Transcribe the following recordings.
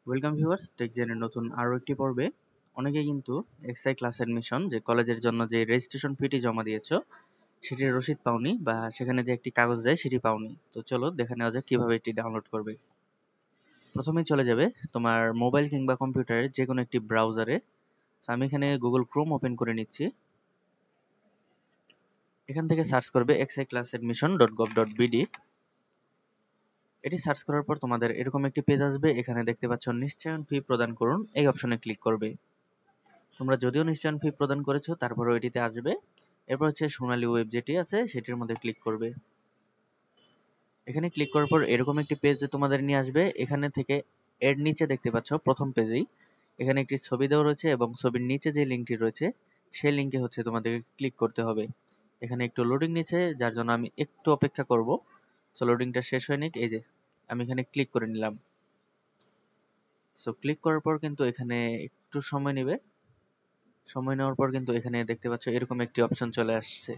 Welcome viewers, টেকজেনের নতুন আরও একটি পর্বে। অনেকে কিন্তু এক্সআই ক্লাস অ্যাডমিশন যে কলেজের জন্য যে রেজিস্ট্রেশন ফিটি জমা দিয়েছো সেটির রসিদ পাওনি, বা সেখানে যে একটি কাগজ দেয় সেটি পাওনি। তো চলো দেখে নেওয়া যাক কিভাবে এটি ডাউনলোড করবে। প্রথমেই চলে যাবে তোমার মোবাইল কিংবা কম্পিউটারের যে কোনো একটি ব্রাউজারে। আমি এখানে গুগল ক্রোম ওপেন করে নিচ্ছি। এখান থেকে সার্চ করবে exiclassadmission.gov.bd। এটি সার্চ করার পর তোমাদের এরকম একটি পেজ আসবে। এখানে দেখতে পাচ্ছ নিশ্চয়ন ফি প্রদান করুন, এই অপশনে ক্লিক করবে। তোমরা যদিও নিশ্চয়ন ফি প্রদান করেছো তারপরেও এটিতে আসবে। এরপর হচ্ছে সোনালী ওয়েব যেটি আছে সেটির মধ্যে ক্লিক করবে। এখানে ক্লিক করার পর এরকম একটি পেজ তোমাদের নিয়ে আসবে। এখানে থেকে এর নিচে দেখতে পাচ্ছ প্রথম পেজেই এখানে একটি ছবি দেওয়া রয়েছে এবং ছবির নিচে যে লিঙ্কটি রয়েছে সেই লিঙ্কে হচ্ছে তোমাদের ক্লিক করতে হবে। এখানে একটু লোডিং নিচ্ছে, যার জন্য আমি একটু অপেক্ষা করব। সো লোডিংটা শেষ হয়নি, এই যে আমি এখানে ক্লিক করে নিলাম। সো ক্লিক করার পর কিন্তু এখানে একটু সময় নেবে। সময় নেওয়ার পর কিন্তু এখানে দেখতে পাচ্ছ এরকম একটি অপশন চলে আসছে।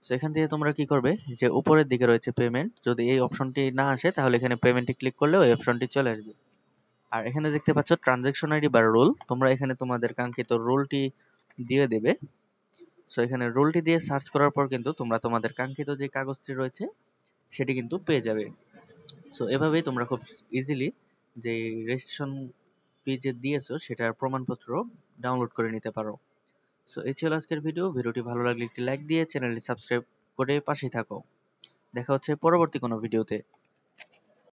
তো এখান থেকে তোমরা কি করবে, যে উপরের দিকে রয়েছে পেমেন্ট, যদি এই অপশনটি না আসে তাহলে এখানে পেমেন্টে ক্লিক করলে ওই অপশনটি চলে আসবে। আর এখানে দেখতে পাচ্ছ ট্রানজাকশন আইডি বা রোল, তোমরা এখানে তোমাদের কাঙ্ক্ষিত রোলটি দিয়ে দেবে। সো এখানে রোলটি দিয়ে সার্চ করার পর কিন্তু তোমরা তোমাদের কাঙ্ক্ষিত যে কাগজটি রয়েছে সেটি কিন্তু পেয়ে যাবে। সো এভাবেই তোমরা খুব ইজিলি যে রেজিস্ট্রেশন ফি যে দিয়েছো সেটার প্রমাণপত্র ডাউনলোড করে নিতে পারো। সো এই ছিল আজকের ভিডিওটি ভালো লাগলে একটি লাইক দিয়ে চ্যানেলটি সাবস্ক্রাইব করে পাশেই থাকো। দেখা হচ্ছে পরবর্তী কোনো ভিডিওতে।